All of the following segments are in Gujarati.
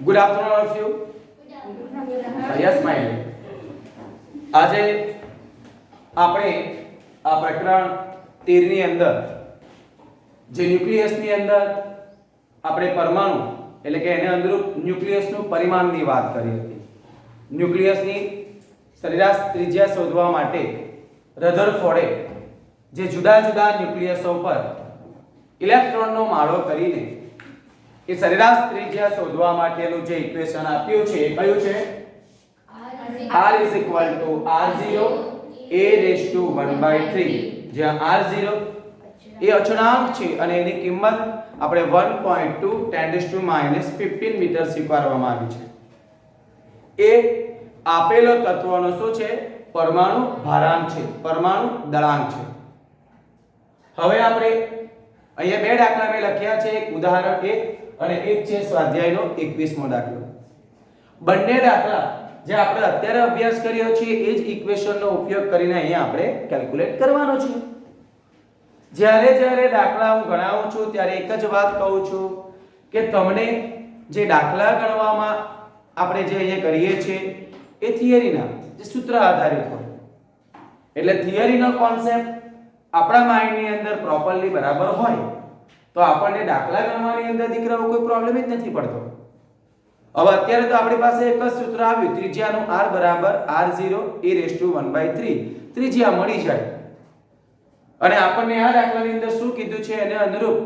Good afternoon, all of you. Yes, my dear. આજે આપણે આ પ્રકરણ 13 ની અંદર જે ન્યુક્લિયસની અંદર આપણે પરમાણુ એટલે કે એને અનુરૂપ ન્યુક્લિયસનું પરિમાણની વાત કરી હતી. ન્યુક્લિયસની સરેરાશ ત્રિજ્યા શોધવા માટે રધરફોર્ડે જે જુદા જુદા ન્યુક્લિયસો પર ઇલેક્ટ્રોનનો માળો કરીને એ સરેરાશ ત્રિજ્યા શોધવા માટેનું જે ઇક્વેશન આપ્યું છે એ કયું છે? r is equal to r0 a raised to 1/3, જ્યાં r0 એ અચળાંક છે અને એની કિંમત આપણે 1.2 10⁻15 મીટર સ્વીકારવામાં આવી છે. એ આપેલો તત્વનો શું છે? પરમાણુ ભારાંક છે, પરમાણુ દળાંક છે. હવે આપણે અહીંયા બે દાખલા મેં લખ્યા છે, એક ઉદાહરણ 1 અને એક છે સ્વાધ્યાયનો 21મો દાખલો. બંને દાખલા જે આપણે અત્યારે અભ્યાસ કર્યો છે એ જ ઇક્વેશનનો ઉપયોગ કરીને અહીંયા આપણે કેલ્ક્યુલેટ કરવાનો છે. જ્યારે દાખલા હું ગણાવું છું ત્યારે એક જ વાત કહું છું કે તમને જે દાખલા ગણવામાં આપણે જે અહીંયા કરીએ છીએ એ થિયરીના જે સૂત્ર આધારિત હોય, એટલે થિયરીનો કોન્સેપ્ટ આપણા માઇન્ડની અંદર પ્રોપરલી બરાબર હોય તો આપણને દાખલા ગણવાની અંદર દીકરાઓ કોઈ પ્રોબ્લેમ જ નથી પડતો. હવે અત્યારે તો આપણી પાસે એક જ સૂત્ર આવ્યું, ત્રિજ્યાનું r બરાબર r0 a raised to 1/3 ત્રિજ્યા મળી જાય. અને આપણને આ દાખલાની અંદર શું કીધું છે એને અનુરૂપ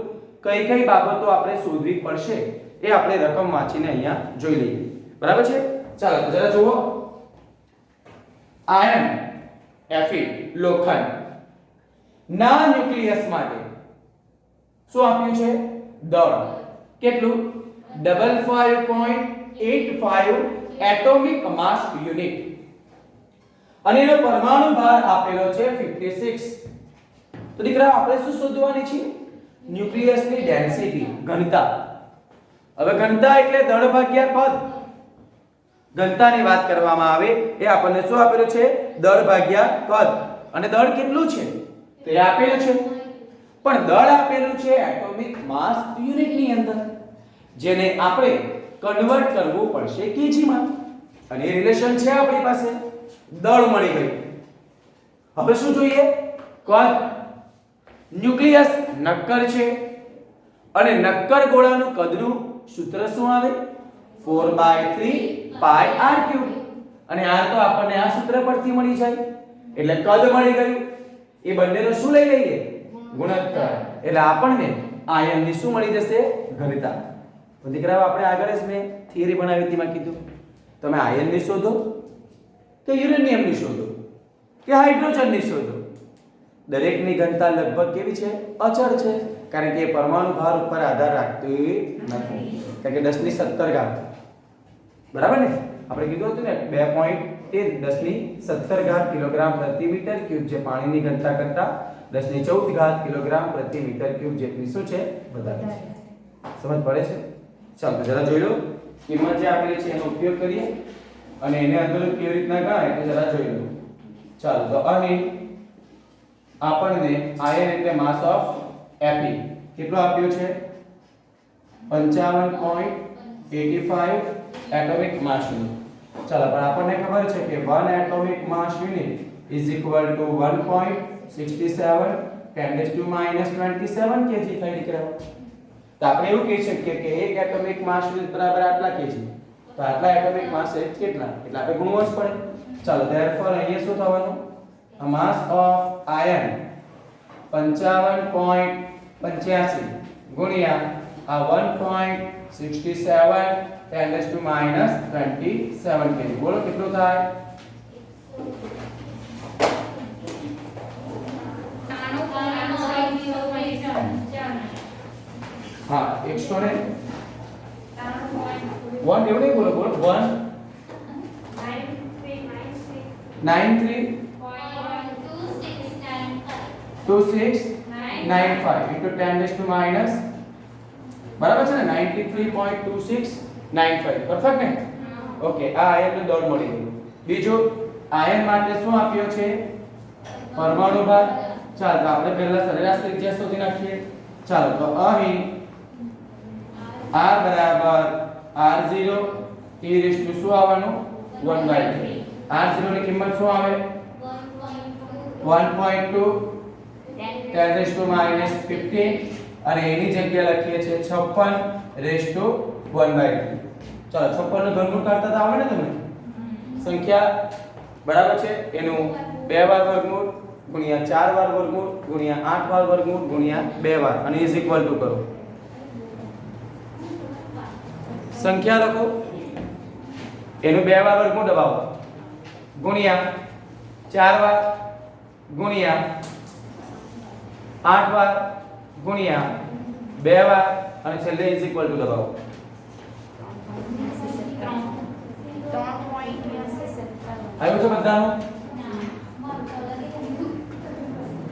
કઈ કઈ બાબતો આપણે શોધવી પડશે એ આપણે રકમ વાંચીને અહીંયા જોઈ લઈએ. બરાબર છે? ચાલો જરા જુઓ. આયર્ન Fe લોખંડ ના ન્યુક્લિયસ માટે શું આપ્યું છે? દળ કેટલું? 55.85 એટોમિક માસ યુનિટ અને એનો પરમાણુ ભાર આપેલો છે 56. તો દીકરા આપણે શું શોધવાની છે? ન્યુક્લિયસની ડેન્સિટી, ઘનતા. હવે ઘનતા એટલે દળ ભાગ્યા કદ. ઘનતાની વાત કરવામાં આવે એ આપણને શું આપેલું છે? દળ ભાગ્યા કદ. અને દળ કેટલું છે તે આપેલું છે, પણ દળ આપેલું છે એટોમિક માસ યુનિટની અંદર, જેને આપણે કન્વર્ટ કરવું પડશે કેજી માં. અને એ રિલેશન છે આપણી પાસે, દળ મળી ગયું. હવે શું જોઈએ? કદ. ન્યુક્લિયસ નક્કર છે અને નક્કર ગોળાનું કદનું સૂત્ર શું આવે? 4/3 pi r3. અને r તો આપણને આ સૂત્ર પરથી મળી જાય, એટલે કદ મળી ગયું. એ બંનેનો શું લઈ લઈએ? ગુણોત્તર. એટલે આપણને આયનની શું મળી જશે? ઘનતા. તો દીકરાઓ આપણે આગળ જ મેં થિયરી બનાવી હતી, માં કીધું તમે આયનની શોધો કે યુરેનિયમની શોધો કે હાઇડ્રોજનની શોધો, દરેકની ઘનતા લગભગ કેવી છે? અચળ છે, કારણ કે એ પરમાણુ ભાર ઉપર આધાર રાખતી નથી. કારણ કે 10⁻17 બરાબર ને? આપણે કીધું હતું ને 2.10⁻17 કિલોગ્રામ પ્રતિ મીટર ક્યુબ, જે પાણીની ઘનતા કરતા 10⁻14 કિલોગ્રામ પ્રતિ મીટર ક્યુબ જેટલી શું છે? વધારે છે. સમજ પડે છે? ચાલો જરા જોઈ લો. કિંમત જે આપેલી છે એનો ઉપયોગ કરીએ અને એને અંદર કેવી રીતના ગણાય એ જરા જોઈ લો. ચાલો તો અહીં આપણને આયન એટલે માસ ઓફ Fe કેટલો આપ્યો છે? 55.85 એટોમિક માસ યુનિટ. ચાલો પણ આપણને ખબર છે કે 1 atomic mass unit is equal to 1.67 10⁻27 KG થઈ નીકળ્યો. તો આપણે એવું કહી શકીએ કે એક એટોમિક માસ યુનિટ બરાબર આટલા કેજી. તો આટલા એટોમિક માસ કેટલા? એટલે આપણે ગુણવું જ પડે. ચાલો ધેરફોર અહીંયા શું થવાનું? માસ ઓફ આયન 55.85 ગુણ્યા આ 1.67 10⁻27 કેજી. બોલો કેટલું થાય? હા 100 ને 1 એવું નહીં બોલો, બોલો 1 93.2695 into 10⁻, બરાબર છે ને? 93.2695. પરફેક્ટ ને? ઓકે, આ આયનનો દળ મળી ગયો. બીજો આયન માટે શું આપ્યો છે? પરમાણુ ભાર. ચાલો તો આપણે પહેલા સરેરાશ ત્રિજ્યા શોધી નાખીએ. ચાલો તો અહીં r બરાબર r0 e રેસ ટુ શું આવવાનું 1/3 r0 ની કિંમત શું આવે 1.2 10 રેસ ટુ -15 અને એની જગ્યાએ લખીએ છીએ 56 રેસ ટુ 1/3 ચાલો 56 નું ઘનમૂળ કાઢતા તો આવડે ને તમને સંખ્યા બરાબર છે એનું 2 વાર વર્ગમૂળ ગુણ્યા 4 વાર વર્ગમૂળ ગુણ્યા 8 વાર વર્ગમૂળ ગુણ્યા 2 વાર અને ઇઝ ઇક્વલ ટુ કરો સંખ્યા લખો એનું 2 વાર વર્ગમૂળ દબાવો ગુણ્યા 4 વાર ગુણ્યા 8 વાર ગુણ્યા 2 વાર અને છેલ્લે ઇઝ ઇક્વલ ટુ દબાવો 3.87 આવ્યું છે બધાનું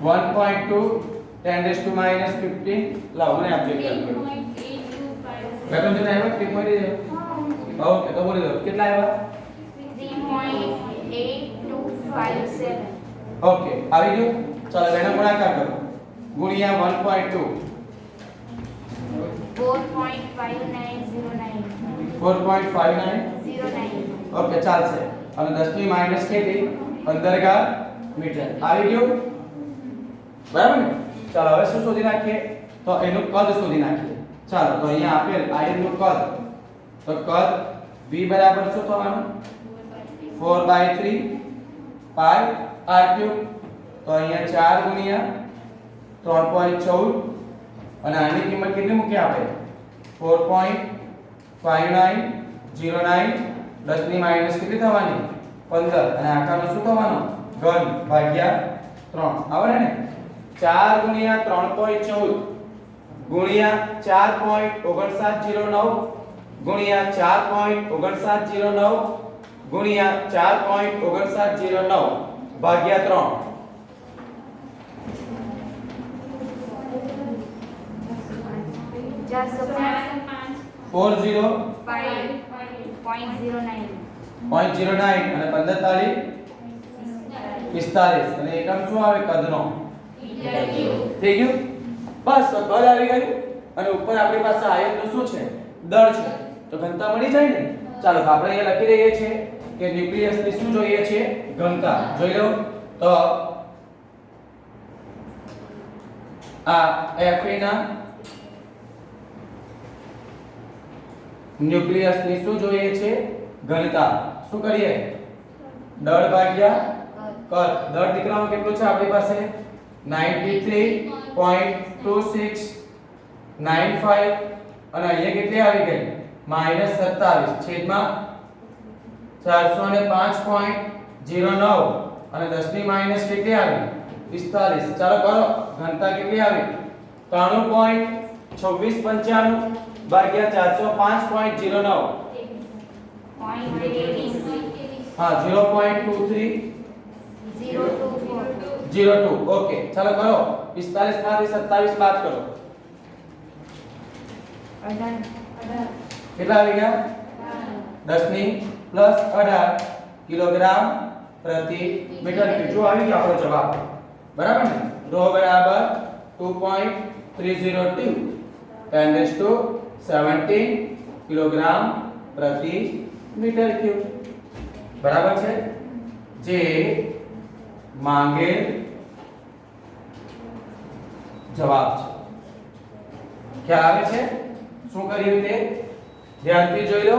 1.2 10 રેસ ટુ -15 લાવો મને આપજો બેટન જને આવ્યો 3.8 ઓકે તો બોલી દો કેટલા આવ્યા 3.8257 ઓકે આવી ગયું ચાલો બેનો ગુણાકાર કરો ગુણ્યા 1.2 4.5909 4.59 ઓકે ચાલશે અને 10 ની માઈનસ કેટલી 15 ઘાત મીટર આવી ગયું બરાબર ને ચાલો હવે શું શોધી નાખીએ તો એનું કદ શોધી નાખીએ ચાલો તો અહીંયા આપેલ આયન નું કદ તો કદ v બરાબર શું થવાનું 4/3 પાઈ r ક્યુબ તો અહીંયા 4 ગુણ્યા 3.14 અને આની કિંમત કેટલી મૂકી આપણે 4.5909 10 ની માઈનસ કેટલી થવાની 15 અને આખાનો શું થવાનો ઘન ભાગ્યા 3 આવડે ને 4 ગુણ્યા 3.14 ગુણ્યા 4.5909 ગુણ્યા 4.5909 ગુણ્યા 4.5909 ભાગ્યા 3 0.09 અને 15 તાળી 45 અને એકમ શું આવે કદનો થઈ ગયું બસ તો કદ આવી ગયું અને ઉપર આપણી પાસે આયનનું શું છે દળ છે તો ઘનતા મળી જાય ને ચાલો તો આપણે અહીંયા લખી દઈએ છીએ કે ન્યુક્લિયસની શું જોઈએ છે ઘનતા જોઈ લો તો આ Fe ના ન્યુક્લિયસની શું જોઈએ છે ઘનતા શું કરીએ દળ ભાગ્યા કદ દળ દીકરાઓ કેટલું છે આપણી પાસે 93.2695 અને અહીંયા કેટલી આવી ગઈ -27 છેદમાં 405.09 અને 10 ની માઈનસ કેટલી આવી 45 ચાલો કરો ઘનતા કેટલી આવી 93.2695 ભાગ્યા 405.09 હા 0.2302 ઓકે ચાલો કરો 45 માંથી 27 બાદ કરો કેટલા આવી ગયા 10 ની પ્લસ 18 કિલોગ્રામ પ્રતિ મીટર ક્યુબ જો આવી ગયો આપણો જવાબ બરાબર ને ρ બરાબર 2.302 10⁻17 કિલોગ્રામ પ્રતિ મીટર ક્યુબ બરાબર છે જે માંગેલ જવાબ છે ખ્યાલ આવે છે શું કર્યું તે ધ્યાનથી જોઈ લો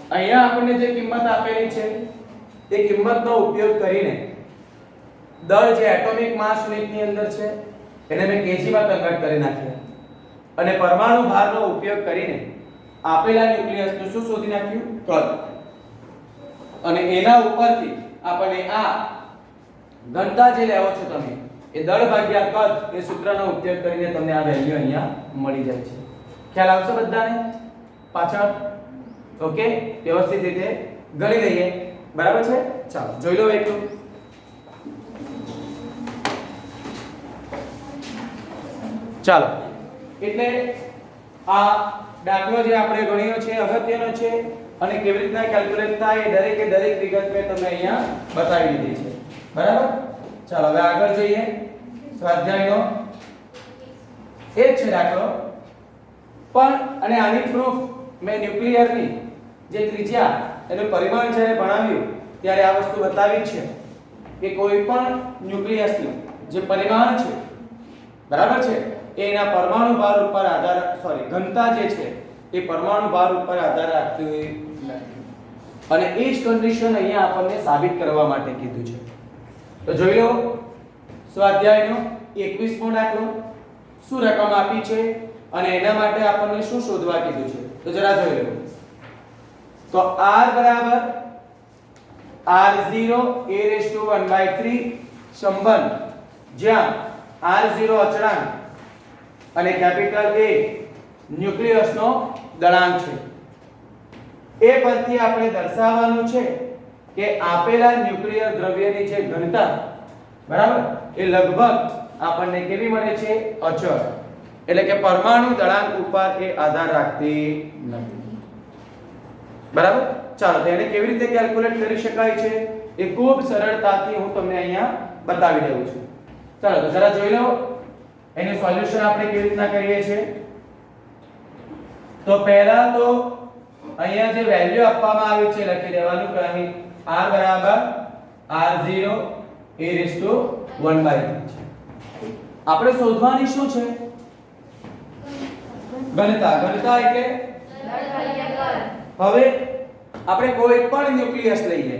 અહીંયા આપણને જે કિંમત આપેલી છે તે કિંમતનો ઉપયોગ કરીને દળ જે એટોમિક માસ યુનિટની અંદર છે એને મેં કેજીમાં કન્વર્ટ કરી નાખ્યા અને પરમાણુ ભારનો ઉપયોગ કરીને આપેલા ન્યુક્લિયસનું શું શોધી નાખ્યું કદ અને એના ઉપરથી આપણને આ ઘનતા જે લેવો છો તમે એ દળ ભાગ્યા કદ એ સૂત્રનો ઉપયોગ કરીને તમને આ વેલ્યુ અહીંયા મળી જાય છે ખ્યાલ આવશે બધાને પાછળ ઓકે વ્યવસ્થિત રીતે ગણી લઈએ બરાબર છે ચાલો જોઈ લો એટલું ચાલો એટલે આ દાખલો જે આપણે ગણ્યો છે અગત્યનો છે અને કેવી રીતના કેલ્ક્યુલેટ થાય એ દરેકે દરેક વિગત મેં તમને અહીંયા બતાવી દીધી છે બરાબર ચાલો હવે આગળ જોઈએ સ્વાધ્યાયનો એ જ છે દાખલો પણ અને આની પ્રૂફ મેં ન્યુક્લિયરની જે ત્રિજ્યા એનું પરિમાણ જ્યારે ભણાવ્યું ત્યારે આ વસ્તુ બતાવી છે કે કોઈ પણ ન્યુક્લિયસનું જે પરિમાણ છે બરાબર છે એ એના પરમાણુ ભાર ઉપર આધાર ઘનતા જે છે એ પરમાણુ ભાર ઉપર આધાર રાખતી નથી અને એ જ કન્ડિશન અહીંયા આપણને સાબિત કરવા માટે કીધું છે. તો જોઈ લો સ્વાધ્યાયનો 21મો દાખલો. શું રકમ આપી છે અને એના માટે આપણને શું શોધવા કીધું છે તો જરા જોઈ લો. તો r બરાબર r0 a⁴ સંબંધ જ્યાં r0 અચળાંક અને કેપિટલ A ન્યુક્લિયસનો દળાંક છે. એ પરથી આપણે દર્શાવવાનું છે કે આપેલા ન્યુક્લિયર દ્રવ્યની જે ઘનતા બરાબર એ લગભગ આપણને કેવી મળે છે અચળ એટલે કે પરમાણુ દળાંક ઉપર એ આધાર રાખતી નથી. બરાબર. ચાલો તો એને કેવી રીતે કેલ્ક્યુલેટ કરી શકાય છે એ ખૂબ સરળતાથી હું તમને અહીંયા બતાવી દઉં છું. ચાલો તો જરા જોઈ લો એનું સોલ્યુશન આપણે કેવી રીતના કરીએ છીએ. તો પહેલા તો અહીંયા જે વેલ્યુ આપવામાં આવી છે લખી દેવાનું કે અહીં r બરાબર r0 a⁴ આપણે શોધવાની શું છે ઘનતા. ઘનતા એટલે હવે આપણે કોઈ પણ ન્યુક્લિયસ લઈએ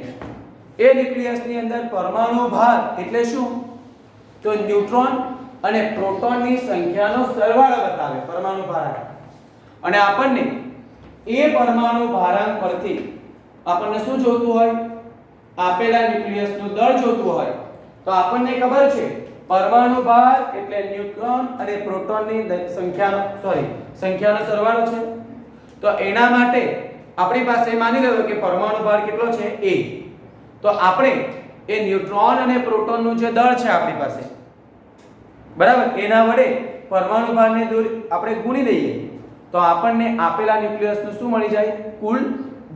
એ ન્યુક્લિયસની અંદર પરમાણુ ભાર એટલે શું તો ન્યુટ્રોન અને પ્રોટોનની સંખ્યાનો સરવાળો બતાવે પરમાણુ ભારાંક અને આપણને એ પરમાણુ ભારાંક પરથી આપણને શું જોતું હોય આપેલા ન્યુક્લિયસનું દળ જોતું હોય તો આપણને ખબર છે પરમાણુ ભાર એટલે ન્યુટ્રોન અને પ્રોટોનની સંખ્યાનો સરવાળો છે. તો એના માટે આપણી પાસે માની લો કે પરમાણુ ભાર કેટલો છે a. તો આપણે એ ન્યુટ્રોન અને પ્રોટોનનું જે દળ છે આપણી પાસે બરાબર એના વડે પરમાણુ ભારને દૂર આપણે ગુણી દઈએ તો આપણને આપેલા ન્યુક્લિયસનું શું મળી જાય કુલ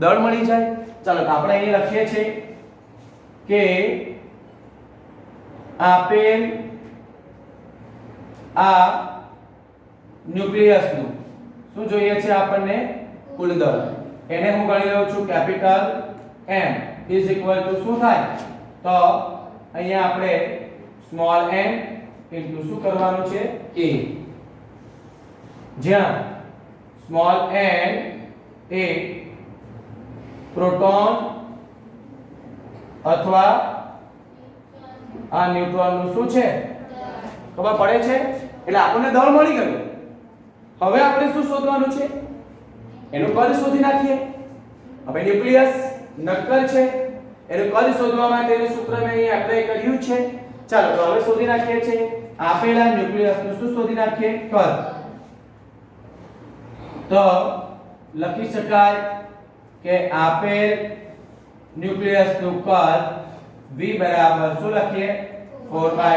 દળ મળી જાય. ચાલો તો આપણે અહીં લખીએ છીએ કે આપેલ આ ન્યુક્લિયસનું શું જોઈએ છે આપણને કુલ દળ. એને હું ગણી લઉં છું capital M is equal to શું થાય તો અહીંયા આપણે સ્મોલ m ઇન્ટુ શું કરવાનું છે a જ્યાં સ્મોલ n એ પ્રોટોન અથવા આ ન્યુટ્રોનનું શું છે ખબર પડે છે એટલે આપણને દળ મળી ગયું. હવે આપણે શું શોધવાનું છે એનું કદ શોધી નાખીએ. હવે ન્યુક્લિયસ નક્કર છે એનું કદ શોધવા માટેનું સૂત્ર મેં અહીં એપ્લાય કર્યું છે. ચાલો તો હવે શોધી નાખીએ છીએ આપેલા ન્યુક્લિયસનું શું શોધી નાખીએ કદ. તો લખી શકાય કે આપેલ ન્યુક્લિયસનું કદ v બરાબર શું લખીએ 4/3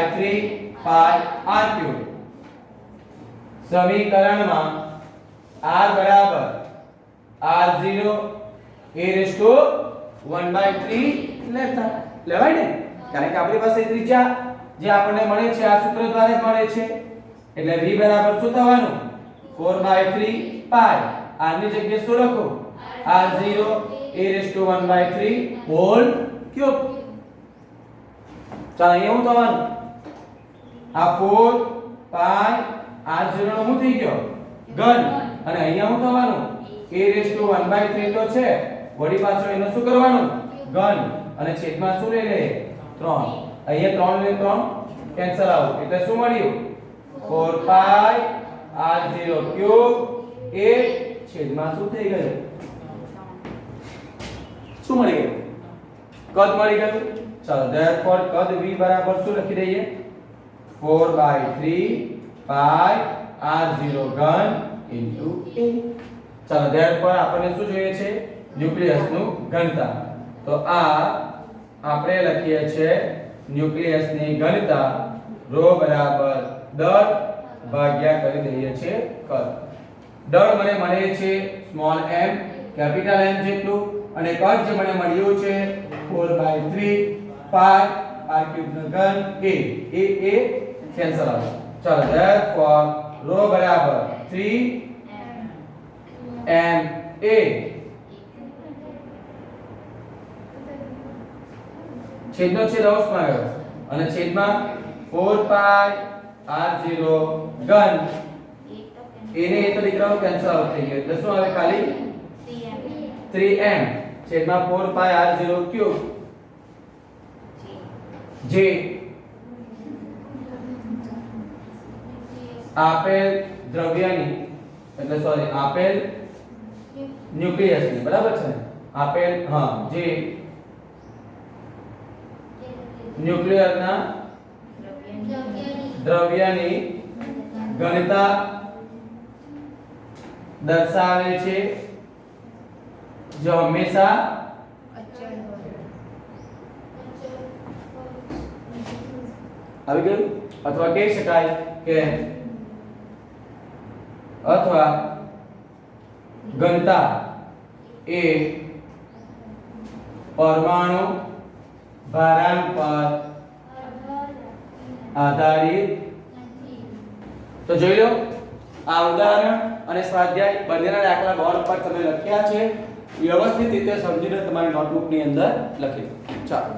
pi r3. સમીકરણમાં r બરાબર r0 a⁴ લેવાય ને કારણ કે આપણી પાસે ત્રિજ્યા જે આપણને મળે છે આ સૂત્ર દ્વારા જ મળે છે એટલે v બરાબર શું થવાનું 4/3 pi r ની જગ્યાએ શું લખો r0 a⁴ હોલ ક્યુબ. ચાલો અહીંયા શું થવાનું આ 4 pi r0 નો શું થઈ ગયો ઘન અને અહીંયા શું થવાનું a⁴ તો છે વળી પાછળ એનો શું કરવાનું ઘન અને છેદમાં શું લઈ લે 3. અહીંયા 3 ને 3 કેન્સલ આઉટ એટલે શું મળ્યું 4 pi r0 ક્યુબ એ છેદમાં શું થઈ ગયું શું મળી ગયું કદ મળી ગયું. ચાલો ધેરફોર કદ v બરાબર શું લખી દઈએ 4/3 pi r0 ઘન into a. ચાલો ધેરફોર આપણને શું જોઈએ છે ન્યુક્લિયસનું ઘનતા. તો આ આપણે લખીએ છીએ ન્યુક્લિયસની ઘનતા ρ બરાબર દળ ભાગ્યા કરી દઈએ છીએ કદ. દળ મને મળે છે સ્મોલ m કેપિટલ M જેટલું અને કદ જે મને મળ્યું છે 4/3 pi r³ નો ઘન a કેન્સલ આવે. ચાલો ધેરફોર ρ બરાબર 3 m એ છેદનો છેદ અવશ્યમાં આવ્યો અને છેદમાં 4 પાઈ r0 ઘન એને એ તો દીકરાઓ કેન્સલ આઉટ થઈ ગયો એટલે શું આવે ખાલી 3m છેદમાં 4 પાઈ r0 ક્યુબ જે આપેલ દ્રવ્યની એટલે સોરી આપેલ ન્યુક્લિયસની બરાબર છે આપેલ હા જે ન્યુક્લિયરના દ્રવ્યની ઘનતા દર્શાવે છે જો હંમેશા આવી ગયું અથવા કહી શકાય કે અથવા ઘનતા એ પરમાણુ ભારાંક પર આધારિત તો જોઈ લો આ ઉદાહરણ અને સ્વાધ્યાય બંનેના દાખલા બોર્ડ પર તમે લખ્યા છે વ્યવસ્થિત રીતે સમજીને તમારી નોટબુક ની અંદર લખી દો ચાલો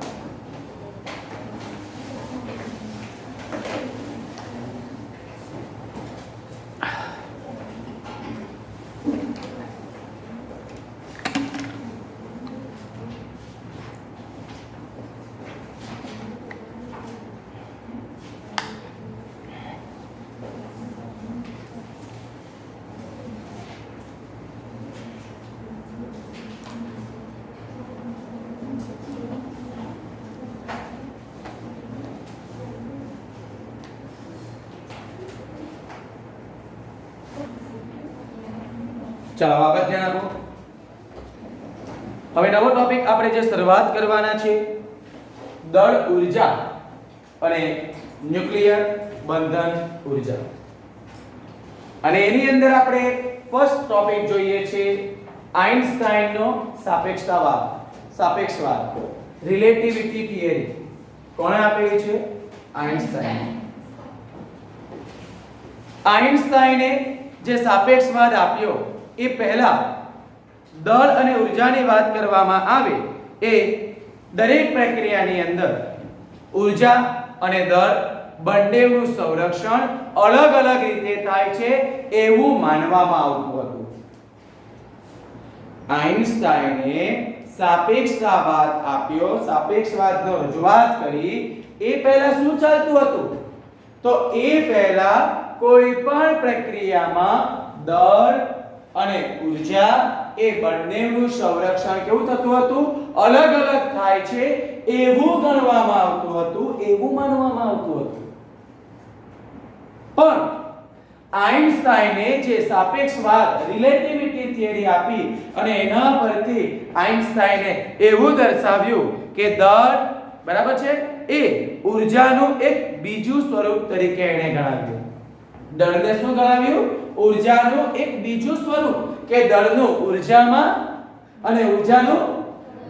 ચાલો આગળ ધ્યાન આપો હવે નવો ટોપિક આપણે જે શરૂઆત કરવાના છે દળ ઊર્જા અને ન્યુક્લિયર બંધન ઊર્જા અને એની અંદર આપણે ફર્સ્ટ ટોપિક જોઈએ છે આઇન્સ્ટાઈનનો સાપેક્ષવાદ રિલેટિવિટી થિયરી કોણે આપેલી છે આઇન્સ્ટાઈને જે સાપેક્ષવાદ આપ્યો એ પહેલા દળ અને ઊર્જાની વાત કરવામાં આવે એ દરેક પ્રક્રિયાની અંદર ઊર્જા અને દળ બંનેનું સંરક્ષણ અલગ અલગ રીતે થાય છે એવું માનવામાં આવતું હતું આઇન્સ્ટાઈને સાપેક્ષવાદ આપ્યો સાપેક્ષવાદનો રજૂઆત કરી એ પહેલા શું ચાલતું હતું તો એ પહેલા કોઈ પણ પ્રક્રિયામાં દળ અને ઊર્જા એ બંનેનું સંરક્ષણ કેવું થતું હતું અલગ અલગ થાય છે એવું ગણવામાં આવતું હતું એવું માનવામાં આવતું હતું પણ આઇન્સ્ટાઈને જે સાપેક્ષવાદ રિલેટિવિટી થિયરી આપી અને એના પરથી આઇન્સ્ટાઈને એવું દર્શાવ્યું કે દળ બરાબર છે એ ઊર્જાનું એક બીજું સ્વરૂપ તરીકે એને ગણાવ્યું દળને શું ગણાવ્યું ઊર્જાનું એક બીજું સ્વરૂપ કે દળનું ઊર્જામાં અને ઊર્જાનું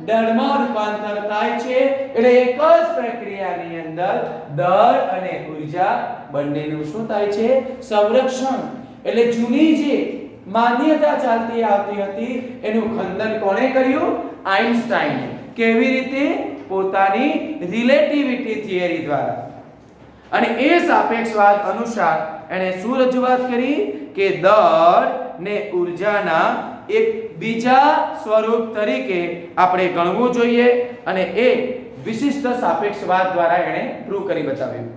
દળમાં રૂપાંતર થાય છે એટલે એક જ પ્રક્રિયાની અંદર દળ અને ઊર્જા બંનેનું શું થાય છે સંરક્ષણ એટલે જૂની જે માન્યતા ચાલતી આવતી હતી એનું ખંડન કોણે કર્યું આઇન્સ્ટાઈને કેવી રીતે પોતાની રિલેટિવિટી થિયરી દ્વારા અને એ સાપેક્ષવાદ અનુસાર એને શું રજૂઆત કરી કે દળ ને ઊર્જાના એક બીજા સ્વરૂપ તરીકે આપણે ગણવું જોઈએ અને એ વિશિષ્ટ સાપેક્ષવાદ દ્વારા એને પ્રૂવ કરી બતાવ્યું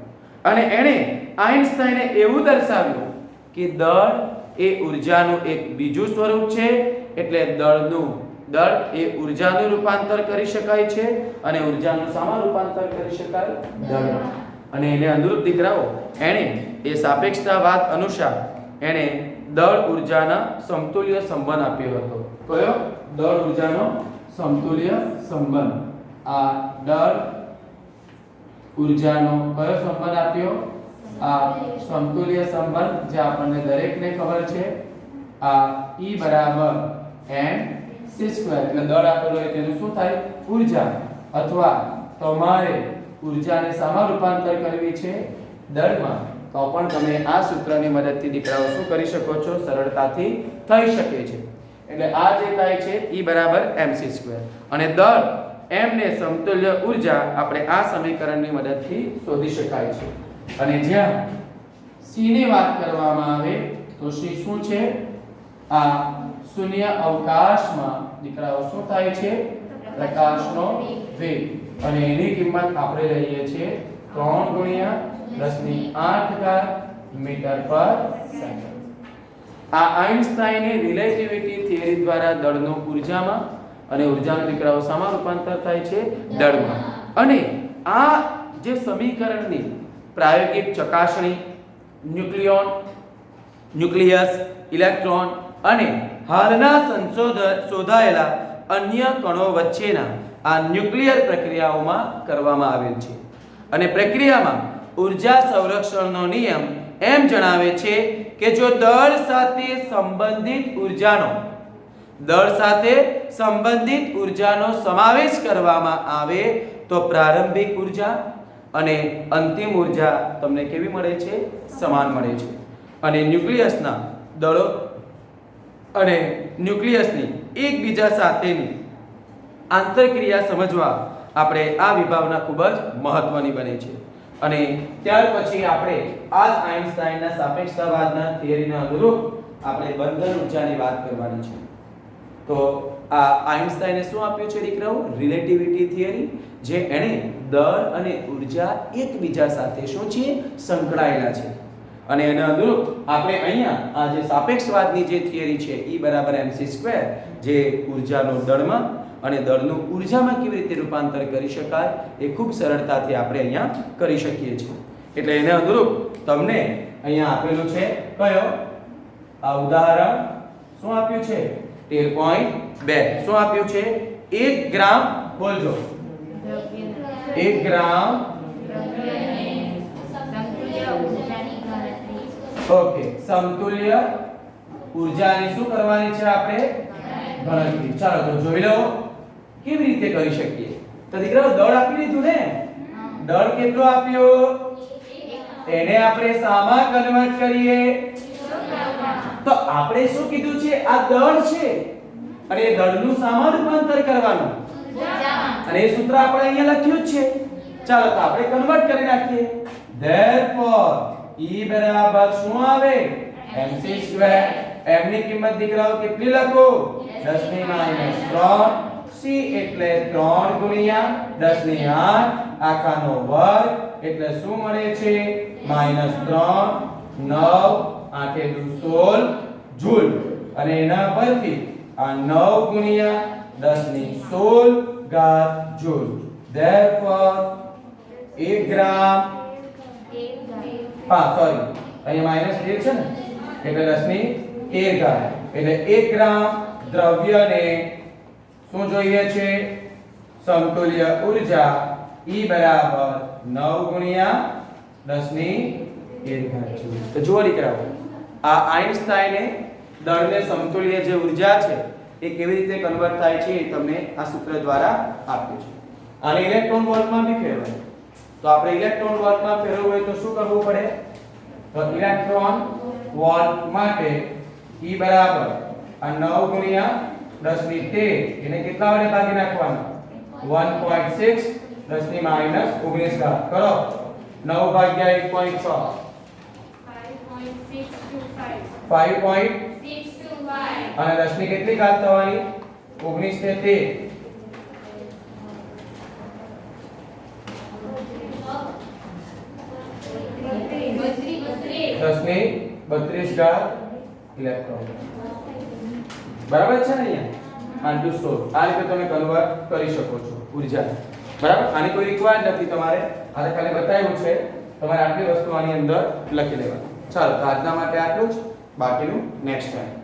અને એને આઇન્સ્ટાઈને એવું દર્શાવ્યું કે દળ એ ઊર્જાનું એક બીજું સ્વરૂપ છે એટલે દળ એ ઊર્જાનું રૂપાંતર કરી શકાય છે અને ઊર્જાનું શામાં રૂપાંતર કરી શકાય દળમાં અને એને અનુરૂપ દીકરાઓ એને એ સાપેક્ષતાવાદ અનુસાર એને દળ ઊર્જાના સમતુલ્ય સંબંધ આપ્યો હતો કયો દળ ઊર્જાનો સમતુલ્ય સંબંધ આ દળ ઊર્જાનો કયો સંબંધ આપ્યો આ સમતુલ્ય સંબંધ જે આપણને દરેકને ખબર છે આ E બરાબર mc² એટલે દળ આપેલો હોય તેનું શું થાય ઊર્જા અથવા તમારે ઊર્જાને શામાં રૂપાંતર કરવી છે દળમાં તો પણ તમે આ સૂત્રની મદદથી દીકરાઓ શું કરી શકો છો સરળતાથી થઈ શકે છે એટલે આ જે થાય છે E બરાબર mc² અને દળ m ને સમતુલ્ય ઊર્જા આપણે આ સમીકરણની મદદથી શોધી શકાય છે અને જ્યાં c ની વાત કરવામાં આવે તો c શું છે આ શૂન્ય અવકાશમાં દીકરાઓ શું થાય છે પ્રકાશનો વેગ અને એની કિંમત આપણે લઈએ છીએ 3 ગુણ્યા 10⁸ મીટર પર સેકન્ડ આ આઇન્સ્ટાઈને રિલેટિવિટી થિયરી દ્વારા દળનો ઊર્જામાં અને ઊર્જાનો દીકરાઓ શામાં રૂપાંતર થાય છે દળમાં અને આ જે સમીકરણની પ્રાયોગિક ચકાસણી ન્યુક્લિયસ ઇલેક્ટ્રોન અને હાલના શોધાયેલા અન્ય કણો વચ્ચેના આ ન્યુક્લિયર પ્રક્રિયાઓમાં કરવામાં આવેલ છે અને પ્રક્રિયામાં ઊર્જા સંરક્ષણનો નિયમ એમ જણાવે છે કે જો દળ સાથે સંબંધિત ઊર્જાનો સમાવેશ કરવામાં આવે તો પ્રારંભિક ઊર્જા અને અંતિમ ઊર્જા તમને કેવી મળે છે સમાન મળે છે અને ન્યુક્લિયસના દળો અને ન્યુક્લિયસની એકબીજા સાથેની આંતરક્રિયા સમજવા આપણે આ વિભાવના ખૂબ જ મહત્વની બને છે અને ત્યાર પછી આપણે આ જ આઇન્સ્ટાઈનના સાપેક્ષતાવાદના થિયરીના અનુરૂપ આપણે બંધન ઊર્જાની વાત કરવાની છે તો આ આઇન્સ્ટાઈને શું આપ્યું છે દીકરાઓ રિલેટિવિટી થિયરી જે એણે દળ અને ઊર્જા એકબીજા સાથે શું છે સંકળાયેલા છે અને એના અનુરૂપ આપણે અહીંયા આ જે સાપેક્ષવાદની જે થિયરી છે E બરાબર mc² જે ઊર્જાનો દળમાં અને દળનું ઊર્જામાં કેવી રીતે રૂપાંતર કરી શકાય એ ખૂબ સરળતાથી આપણે અહીંયા કરી શકીએ છીએ એટલે એને અનુરૂપ તમને અહીંયા આપેલું છે કયો આ ઉદાહરણ શું આપ્યું છે 13.2 શું આપ્યું છે 1 ગ્રામ બોલજો 1 ગ્રામ ઓકે સમતુલ્ય ઊર્જાની શું કરવાની છે આપણે ગણતરી ચાલો તો જોઈ લો કેવી રીતે કરી શકીએ તો દીકરાઓ દળ આપી દીધું ને દળ કેટલો આપ્યો એને આપણે શામાં કન્વર્ટ કરીએ તો આપણે શું કીધું છે આ દળ છે અને એ દળનું શામાં રૂપાંતર કરવાનું અને એ સૂત્ર આપણે અહીંયા લખ્યું જ છે ચાલો તો આપણે કન્વર્ટ કરી નાખીએ therefore E બરાબર શું આવે mc² m ની કિંમત દીકરાઓ કેટલી લખો 10⁻³ c એટલે 3 ગુણ્યા 10⁸ આખાનો વર્ગ એટલે શું મળે છે -3 9 8 દુ 16 જૂલ અને એના પરથી આ 9 ગુણ્યા 10⁻16 જૂલ therefore 1 ગ્રામ સોરી અહીંયા -13 છે ને એટલે 10⁻13 એટલે 1 ગ્રામ દ્રવ્યને શું જોઈએ છે સમતુલ્ય ઊર્જા E બરાબર 9 ગુણ્યા 10⁻13 તો જુઓ દીકરાઓ આ આઇન્સ્ટાઈને દળને સમતુલ્ય જે ઊર્જા છે એ કેવી રીતે કન્વર્ટ થાય છે એ તમને આ સૂત્ર દ્વારા આપ્યું છે આને ઇલેક્ટ્રોન વોલ્ટમાં બી ફેરવાય તો આપણે ઇલેક્ટ્રોન વોલ્ટમાં ફેરવવું હોય તો શું કરવું પડે તો ઇલેક્ટ્રોન વોલ્ટ માટે E બરાબર આ 9 ગુણ્યા 10⁻13 એને કેટલા વડે ભાગી નાખવાનું 1.6 10⁻19 કરો 9 ભાગ્યા 1.6 5.625 અને 10 ની કેટલી ઘાત થવાની 19 ને 10⁻32 ઇલેક્ટ્રોન બરાબર છે ને અહીંયા આન્ટુ 16 આ રીતે તમે કન્વર્ટ કરી શકો છો ઊર્જા બરાબર આની કોઈ રિક્વાયર્ડ નથી તમારે આને ખાલી બતાવ્યું છે તમારે આટલી વસ્તુ આની અંદર લખી લેવાની ચાલો તો આજના માટે આટલું જ બાકીનું નેક્સ્ટ ટાઈમ